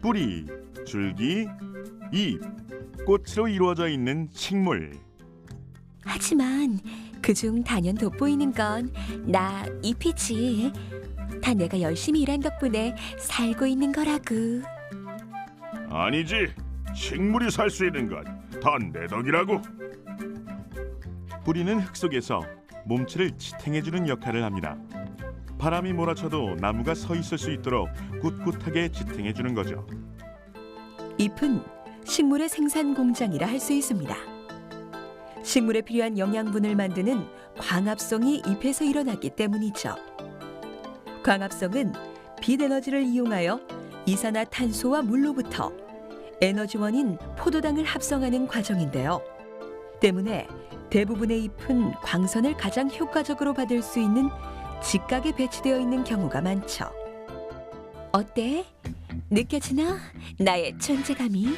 뿌리, 줄기, 잎, 꽃으로 이루어져 있는 식물. 하지만 그중 단연 돋보이는 건 나 잎이지. 다 내가 열심히 일한 덕분에 살고 있는 거라고. 아니지, 식물이 살 수 있는 건 다 내 덕이라고. 뿌리는 흙 속에서 몸체를 지탱해주는 역할을 합니다. 바람이 몰아쳐도 나무가 서 있을 수 있도록 꿋꿋하게 지탱해주는 거죠. 잎은 식물의 생산 공장이라 할 수 있습니다. 식물에 필요한 영양분을 만드는 광합성이 잎에서 일어났기 때문이죠. 광합성은 빛 에너지를 이용하여 이산화탄소와 물로부터 에너지원인 포도당을 합성하는 과정인데요. 때문에 대부분의 잎은 광선을 가장 효과적으로 받을 수 있는 직각에 배치되어 있는 경우가 많죠. 어때? 느껴지나? 나의 존재감이?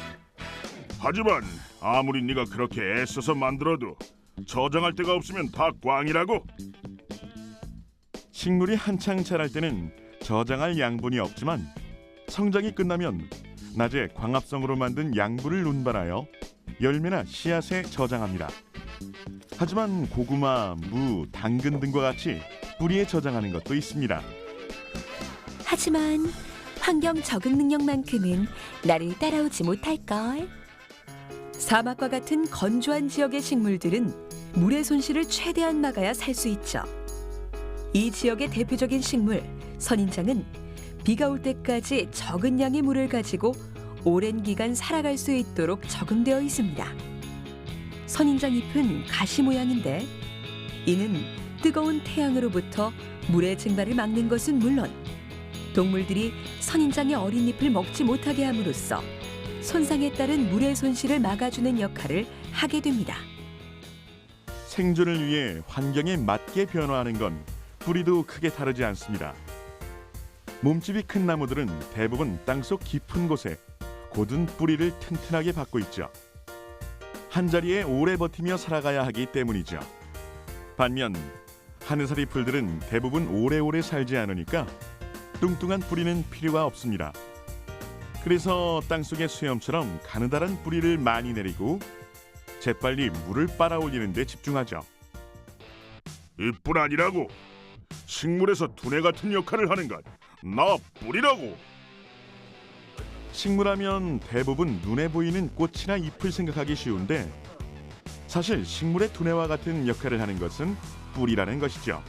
하지만 아무리 네가 그렇게 애써서 만들어도 저장할 데가 없으면 다 꽝이라고. 식물이 한창 자랄 때는 저장할 양분이 없지만 성장이 끝나면 낮에 광합성으로 만든 양분을 운반하여 열매나 씨앗에 저장합니다. 하지만 고구마, 무, 당근 등과 같이 뿌리에 저장하는 것도 있습니다. 하지만 환경 적응 능력만큼은 나를 따라오지 못할걸. 사막과 같은 건조한 지역의 식물들은 물의 손실을 최대한 막아야 살 수 있죠. 이 지역의 대표적인 식물, 선인장은 비가 올 때까지 적은 양의 물을 가지고 오랜 기간 살아갈 수 있도록 적응되어 있습니다. 선인장 잎은 가시 모양인데 이는 뜨거운 태양으로부터 물의 증발을 막는 것은 물론 동물들이 선인장의 어린 잎을 먹지 못하게 함으로써 손상에 따른 물의 손실을 막아주는 역할을 하게 됩니다. 생존을 위해 환경에 맞게 변화하는 건 뿌리도 크게 다르지 않습니다. 몸집이 큰 나무들은 대부분 땅속 깊은 곳에 곧은 뿌리를 튼튼하게 받고 있죠. 한자리에 오래 버티며 살아가야 하기 때문이죠. 반면 하늘살이 풀들은 대부분 오래오래 살지 않으니까 뚱뚱한 뿌리는 필요가 없습니다. 그래서 땅속의 수염처럼 가느다란 뿌리를 많이 내리고 재빨리 물을 빨아올리는 데 집중하죠. 잎뿐 아니라고. 식물에서 두뇌 같은 역할을 하는 건 나 뿌리라고. 식물하면 대부분 눈에 보이는 꽃이나 잎을 생각하기 쉬운데 사실 식물의 두뇌와 같은 역할을 하는 것은 뿌리라는 것이죠.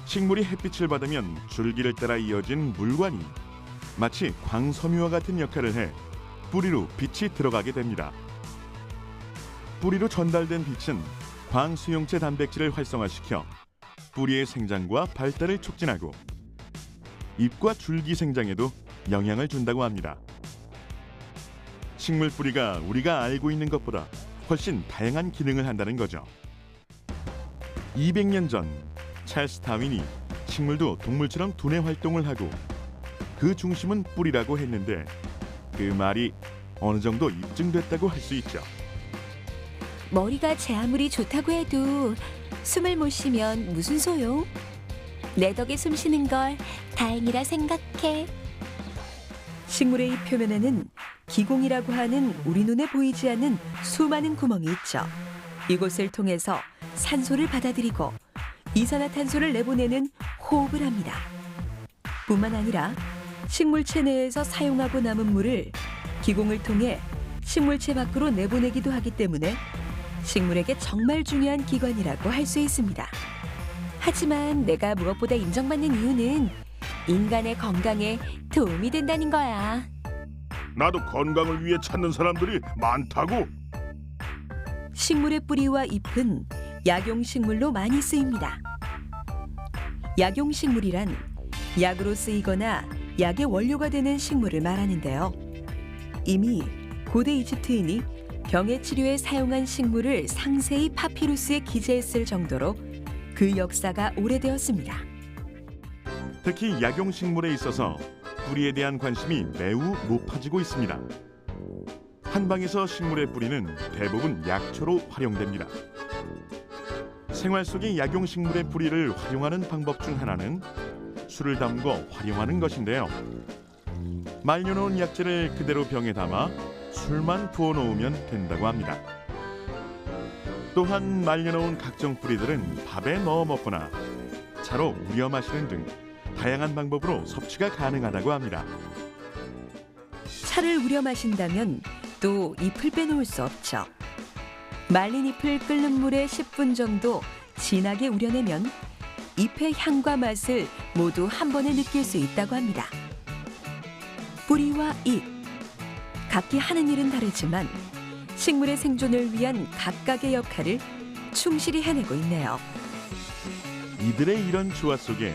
식물이 햇빛을 받으면 줄기를 따라 이어진 물관이 마치 광섬유와 같은 역할을 해 뿌리로 빛이 들어가게 됩니다. 뿌리로 전달된 빛은 광수용체 단백질을 활성화시켜 뿌리의 생장과 발달을 촉진하고 잎과 줄기 생장에도 영향을 준다고 합니다. 식물 뿌리가 우리가 알고 있는 것보다 훨씬 다양한 기능을 한다는 거죠. 200년 전 찰스 다윈이 식물도 동물처럼 두뇌 활동을 하고 그 중심은 뿌리라고 했는데 그 말이 어느 정도 입증됐다고 할 수 있죠. 머리가 제 아무리 좋다고 해도 숨을 못 쉬면 무슨 소용? 내 덕에 숨 쉬는 걸 다행이라 생각해. 식물의 잎 표면에는 기공이라고 하는 우리 눈에 보이지 않는 수많은 구멍이 있죠. 이곳을 통해서 산소를 받아들이고 이산화탄소를 내보내는 호흡을 합니다. 뿐만 아니라 식물체 내에서 사용하고 남은 물을 기공을 통해 식물체 밖으로 내보내기도 하기 때문에 식물에게 정말 중요한 기관이라고 할 수 있습니다. 하지만 내가 무엇보다 인정받는 이유는 인간의 건강에 도움이 된다는 거야. 나도 건강을 위해 찾는 사람들이 많다고. 식물의 뿌리와 잎은 약용식물로 많이 쓰입니다. 약용식물이란 약으로 쓰이거나 약의 원료가 되는 식물을 말하는데요. 이미 고대 이집트인이 병의 치료에 사용한 식물을 상세히 파피루스에 기재했을 정도로 그 역사가 오래되었습니다. 특히 약용식물에 있어서 뿌리에 대한 관심이 매우 높아지고 있습니다. 한방에서 식물의 뿌리는 대부분 약초로 활용됩니다. 생활 속의 약용식물의 뿌리를 활용하는 방법 중 하나는 술을 담궈 활용하는 것인데요. 말려놓은 약재를 그대로 병에 담아 술만 부어놓으면 된다고 합니다. 또한 말려놓은 각종 뿌리들은 밥에 넣어 먹거나 차로 우려 마시는 등 다양한 방법으로 섭취가 가능하다고 합니다. 차를 우려 마신다면 또 잎을 빼놓을 수 없죠. 말린 잎을 끓는 물에 10분 정도 진하게 우려내면 잎의 향과 맛을 모두 한 번에 느낄 수 있다고 합니다. 뿌리와 잎, 각기 하는 일은 다르지만 식물의 생존을 위한 각각의 역할을 충실히 해내고 있네요. 이들의 이런 조화 속에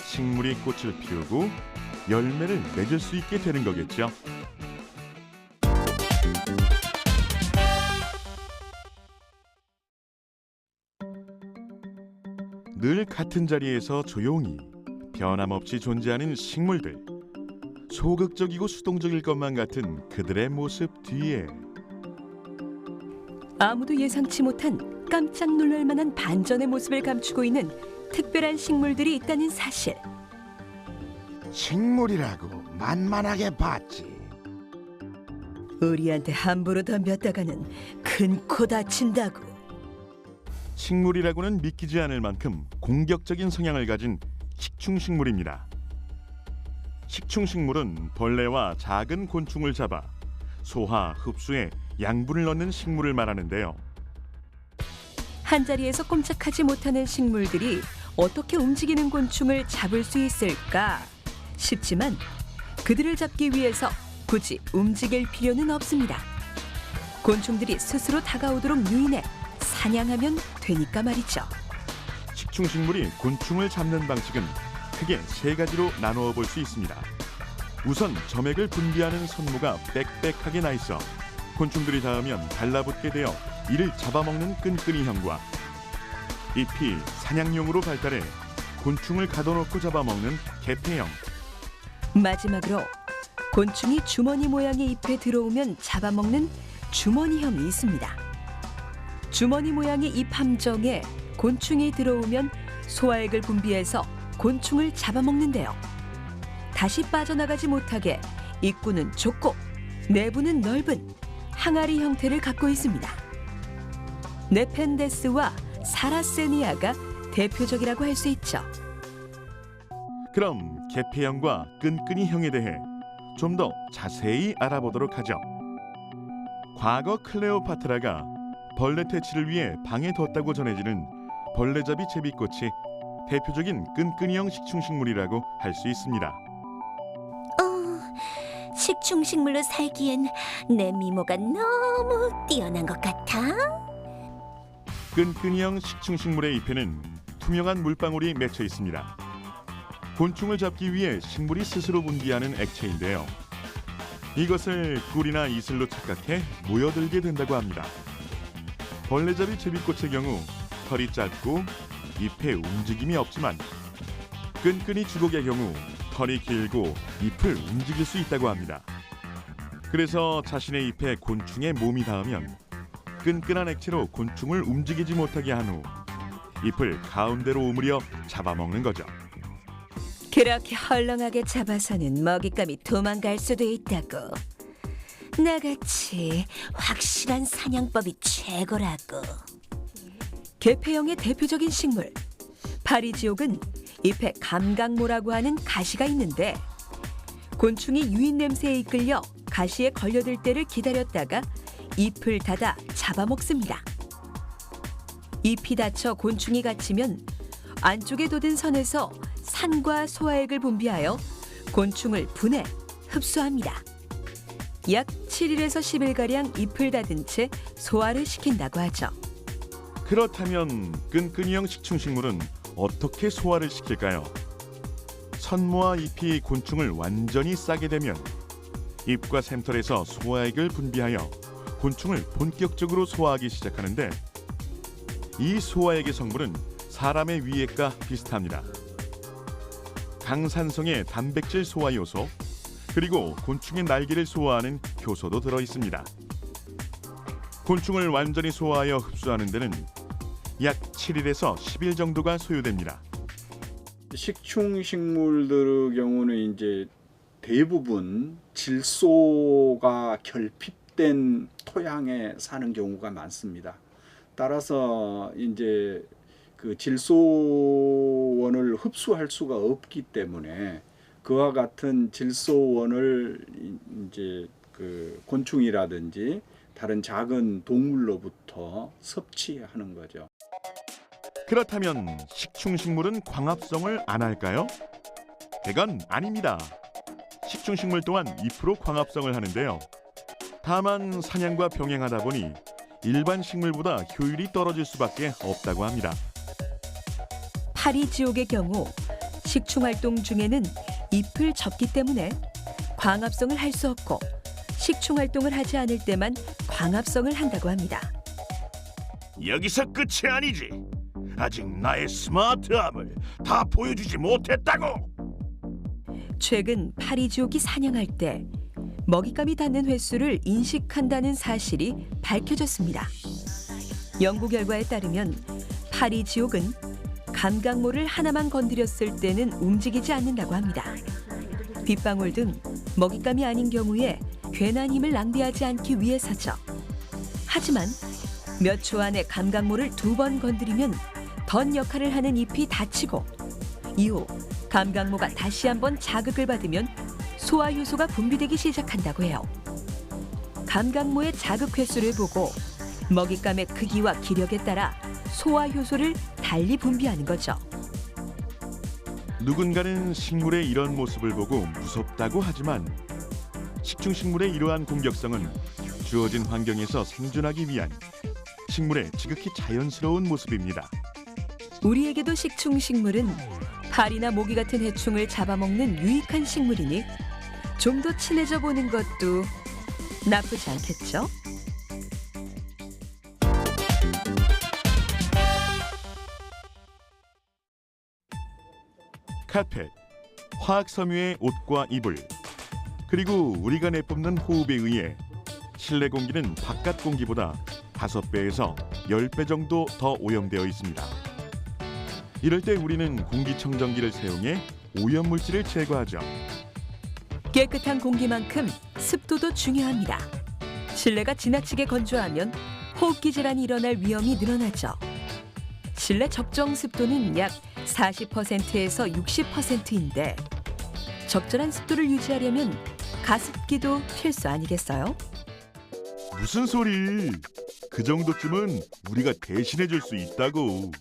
식물이 꽃을 피우고 열매를 맺을 수 있게 되는 거겠죠. 늘 같은 자리에서 조용히 변함없이 존재하는 식물들. 소극적이고 수동적일 것만 같은 그들의 모습 뒤에 아무도 예상치 못한 깜짝 놀랄 만한 반전의 모습을 감추고 있는 특별한 식물들이 있다는 사실. 식물이라고 만만하게 봤지. 우리한테 함부로 덤볐다가는 큰 코 다친다고. 식물이라고는 믿기지 않을 만큼 공격적인 성향을 가진 식충식물입니다. 식충식물은 벌레와 작은 곤충을 잡아 소화, 흡수에 양분을 넣는 식물을 말하는데요. 한자리에서 꼼짝하지 못하는 식물들이 어떻게 움직이는 곤충을 잡을 수 있을까 싶지만 그들을 잡기 위해서 굳이 움직일 필요는 없습니다. 곤충들이 스스로 다가오도록 유인해 사냥하면 되니까 말이죠. 식충식물이 곤충을 잡는 방식은 크게 세 가지로 나누어 볼 수 있습니다. 우선 점액을 분비하는 선무가 빽빽하게 나 있어 곤충들이 닿으면 달라붙게 되어 이를 잡아먹는 끈끈이형과 잎이 사냥용으로 발달해 곤충을 가둬놓고 잡아먹는 개폐형, 마지막으로 곤충이 주머니 모양의 잎에 들어오면 잡아먹는 주머니형이 있습니다. 주머니 모양의 잎 함정에 곤충이 들어오면 소화액을 분비해서 곤충을 잡아먹는데요. 다시 빠져나가지 못하게 입구는 좁고 내부는 넓은 항아리 형태를 갖고 있습니다. 네펜데스와 사라세니아가 대표적이라고 할 수 있죠. 그럼 개폐형과 끈끈이형에 대해 좀 더 자세히 알아보도록 하죠. 과거 클레오파트라가 벌레 퇴치를 위해 방에 뒀다고 전해지는 벌레잡이 제비꽃이 대표적인 끈끈이형 식충식물이라고 할 수 있습니다. 식충식물로 살기엔 내 미모가 너무 뛰어난 것 같아. 끈끈이형 식충식물의 잎에는 투명한 물방울이 맺혀 있습니다. 곤충을 잡기 위해 식물이 스스로 분비하는 액체인데요. 이것을 꿀이나 이슬로 착각해 모여들게 된다고 합니다. 벌레잡이 제비꽃의 경우 털이 짧고 잎에 움직임이 없지만 끈끈이 주걱의 경우 털이 길고 잎을 움직일 수 있다고 합니다. 그래서 자신의 잎에 곤충의 몸이 닿으면 끈끈한 액체로 곤충을 움직이지 못하게 한 후 잎을 가운데로 오므려 잡아먹는 거죠. 그렇게 헐렁하게 잡아서는 먹잇감이 도망갈 수도 있다고. 나같이 확실한 사냥법이 최고라고. 개폐형의 대표적인 식물 파리지옥은 잎에 감각모라고 하는 가시가 있는데 곤충이 유인 냄새에 이끌려 가시에 걸려들 때를 기다렸다가 잎을 닫아 잡아먹습니다. 잎이 닫혀 곤충이 갇히면 안쪽에 돋은 선에서 산과 소화액을 분비하여 곤충을 분해, 흡수합니다. 약 7일에서 10일가량 잎을 닫은 채 소화를 시킨다고 하죠. 그렇다면 끈끈이형 식충식물은 어떻게 소화를 시킬까요? 선모와 잎이 곤충을 완전히 싸게 되면 잎과 샘털에서 소화액을 분비하여 곤충을 본격적으로 소화하기 시작하는데 이 소화액의 성분은 사람의 위액과 비슷합니다. 강산성의 단백질 소화 요소 그리고 곤충의 날개를 소화하는 효소도 들어 있습니다. 곤충을 완전히 소화하여 흡수하는 데는 약 7일에서 10일 정도가 소요됩니다. 식충식물들의 경우는 이제 대부분 질소가 결핍된 토양에 사는 경우가 많습니다. 따라서 이제 그 질소원을 흡수할 수가 없기 때문에 그와 같은 질소원을 이제 그 곤충이라든지 다른 작은 동물로부터 섭취하는 거죠. 그렇다면 식충식물은 광합성을 안 할까요? 그건 아닙니다. 식충식물 또한 2% 광합성을 하는데요. 다만 사냥과 병행하다 보니 일반 식물보다 효율이 떨어질 수밖에 없다고 합니다. 파리지옥의 경우 식충활동 중에는 잎을 접기 때문에 광합성을 할 수 없고 식충활동을 하지 않을 때만 광합성을 한다고 합니다. 여기서 끝이 아니지. 아직 나의 스마트함을 다 보여주지 못했다고. 최근 파리지옥이 사냥할 때 먹잇감이 닿는 횟수를 인식한다는 사실이 밝혀졌습니다. 연구 결과에 따르면 파리지옥은 감각모를 하나만 건드렸을 때는 움직이지 않는다고 합니다. 빗방울 등 먹잇감이 아닌 경우에 괜한 힘을 낭비하지 않기 위해서죠. 하지만 몇 초 안에 감각모를 2번 건드리면 던 역할을 하는 잎이 닫히고 이후 감각모가 다시 한번 자극을 받으면 소화효소가 분비되기 시작한다고 해요. 감각모의 자극 횟수를 보고 먹잇감의 크기와 기력에 따라 소화효소를 달리 분비하는 거죠. 누군가는 식물의 이런 모습을 보고 무섭다고 하지만 식충식물의 이러한 공격성은 주어진 환경에서 생존하기 위한 식물의 지극히 자연스러운 모습입니다. 우리에게도 식충식물은 파리나 모기 같은 해충을 잡아먹는 유익한 식물이니 좀 더 친해져 보는 것도 나쁘지 않겠죠? 카펫, 화학 섬유의 옷과 이불, 그리고 우리가 내뿜는 호흡에 의해 실내 공기는 바깥 공기보다 5배에서 10배 정도 더 오염되어 있습니다. 이럴 때 우리는 공기청정기를 사용해 오염물질을 제거하죠. 깨끗한 공기만큼 습도도 중요합니다. 실내가 지나치게 건조하면 호흡기 질환이 일어날 위험이 늘어나죠. 실내 적정 습도는 약 40%에서 60%인데 적절한 습도를 유지하려면 가습기도 필수 아니겠어요? 무슨 소리? 그 정도쯤은 우리가 대신해 줄 수 있다고.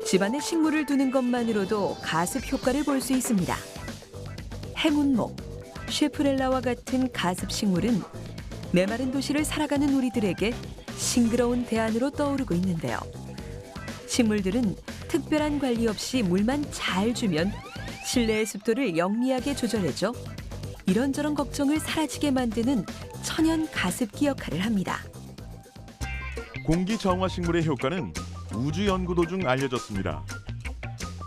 집안에 식물을 두는 것만으로도 가습 효과를 볼 수 있습니다. 행운목, 쉐프렐라와 같은 가습 식물은 메마른 도시를 살아가는 우리들에게 싱그러운 대안으로 떠오르고 있는데요. 식물들은 특별한 관리 없이 물만 잘 주면 실내의 습도를 영리하게 조절해줘 이런저런 걱정을 사라지게 만드는 천연 가습기 역할을 합니다. 공기 정화 식물의 효과는 우주 연구 도중 알려졌습니다.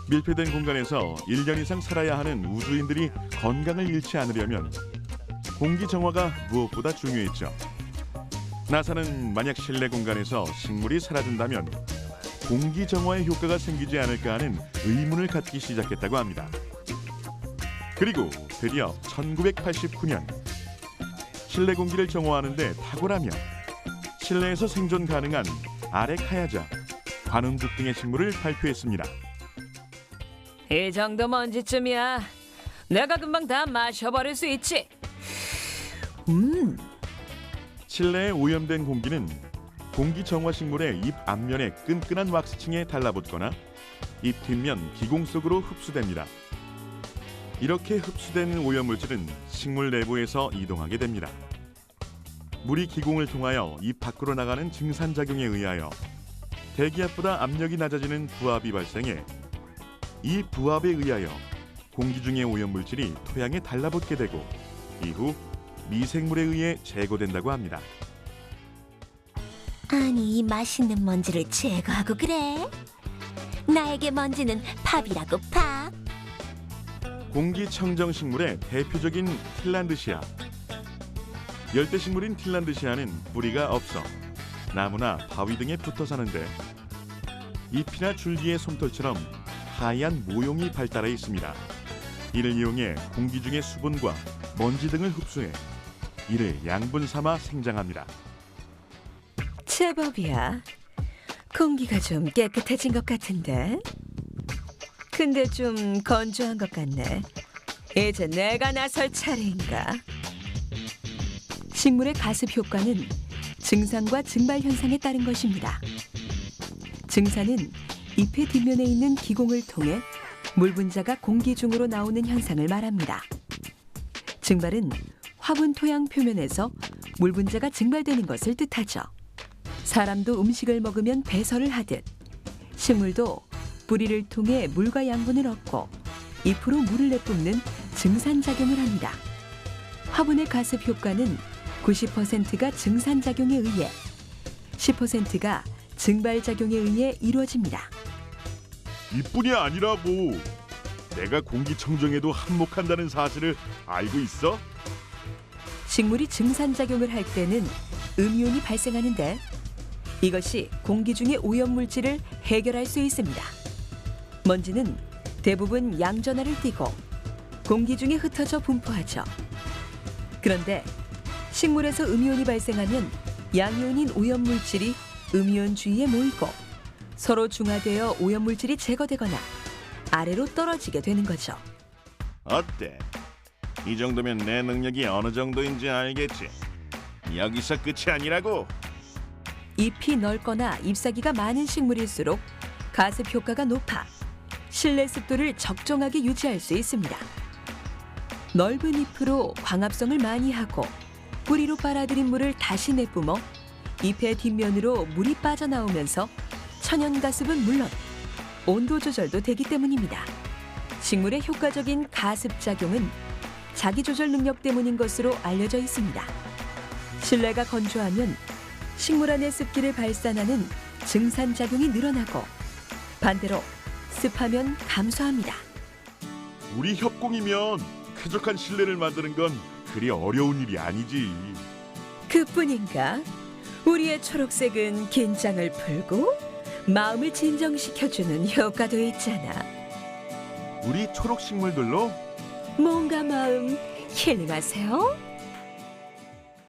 밀폐된 공간에서 1년 이상 살아야 하는 우주인들이 건강을 잃지 않으려면 공기 정화가 무엇보다 중요했죠. 나사는 만약 실내 공간에서 식물이 사라진다면 공기 정화의 효과가 생기지 않을까 하는 의문을 갖기 시작했다고 합니다. 그리고 드디어 1989년 실내 공기를 정화하는 데 탁월하며 실내에서 생존 가능한 아레카야자, 관음죽 등의 식물을 발표했습니다. 이 정도 먼지쯤이야. 내가 금방 다 마셔버릴 수 있지. 실내에 오염된 공기는 공기 정화 식물의 잎 앞면의 끈끈한 왁스층에 달라붙거나 잎 뒷면 기공 속으로 흡수됩니다. 이렇게 흡수된 오염물질은 식물 내부에서 이동하게 됩니다. 물이 기공을 통하여 잎 밖으로 나가는 증산작용에 의하여 대기압보다 압력이 낮아지는 부압이 발생해 이 부압에 의하여 공기 중의 오염물질이 토양에 달라붙게 되고 이후 미생물에 의해 제거된다고 합니다. 아니, 이 맛있는 먼지를 제거하고 그래? 나에게 먼지는 팝이라고, 팝. 공기 청정 식물의 대표적인 틸란드시아. 열대 식물인 틸란드시아는 뿌리가 없어 나무나 바위 등에 붙어 사는데 잎이나 줄기의 솜털처럼 하얀 모용이 발달해 있습니다. 이를 이용해 공기 중의 수분과 먼지 등을 흡수해 이를 양분 삼아 생장합니다. 제법이야. 공기가 좀 깨끗해진 것 같은데. 근데 좀 건조한 것 같네. 이제 내가 나설 차례인가? 식물의 가습 효과는 증산과 증발 현상에 따른 것입니다. 증산은 잎의 뒷면에 있는 기공을 통해 물 분자가 공기 중으로 나오는 현상을 말합니다. 증발은 화분 토양 표면에서 물 분자가 증발되는 것을 뜻하죠. 사람도 음식을 먹으면 배설을 하듯 식물도 뿌리를 통해 물과 양분을 얻고 잎으로 물을 내뿜는 증산작용을 합니다. 화분의 가습 효과는 90%가 증산작용에 의해 10%가 증발작용에 의해 이루어집니다. 이뿐이 아니라고. 내가 공기청정에도 한몫한다는 사실을 알고 있어? 식물이 증산작용을 할 때는 음이온이 발생하는데 이것이 공기 중의 오염물질을 해결할 수 있습니다. 먼지는 대부분 양전하를 띠고 공기 중에 흩어져 분포하죠. 그런데 식물에서 음이온이 발생하면 양이온인 오염물질이 음이온 주위에 모이고 서로 중화되어 오염물질이 제거되거나 아래로 떨어지게 되는 거죠. 어때? 이 정도면 내 능력이 어느 정도인지 알겠지? 여기서 끝이 아니라고. 잎이 넓거나 잎사귀가 많은 식물일수록 가습 효과가 높아 실내 습도를 적정하게 유지할 수 있습니다. 넓은 잎으로 광합성을 많이 하고 뿌리로 빨아들인 물을 다시 내뿜어 잎의 뒷면으로 물이 빠져나오면서 천연가습은 물론 온도 조절도 되기 때문입니다. 식물의 효과적인 가습작용은 자기조절 능력 때문인 것으로 알려져 있습니다. 실내가 건조하면 식물 안의 습기를 발산하는 증산작용이 늘어나고 반대로 습하면 감소합니다. 우리 협공이면 쾌적한 실내를 만드는 건 그리 어려운 일이 아니지. 그뿐인가? 우리의 초록색은 긴장을 풀고 마음을 진정시켜주는 효과도 있잖아. 우리 초록 식물들로 몸과 마음 힐링하세요.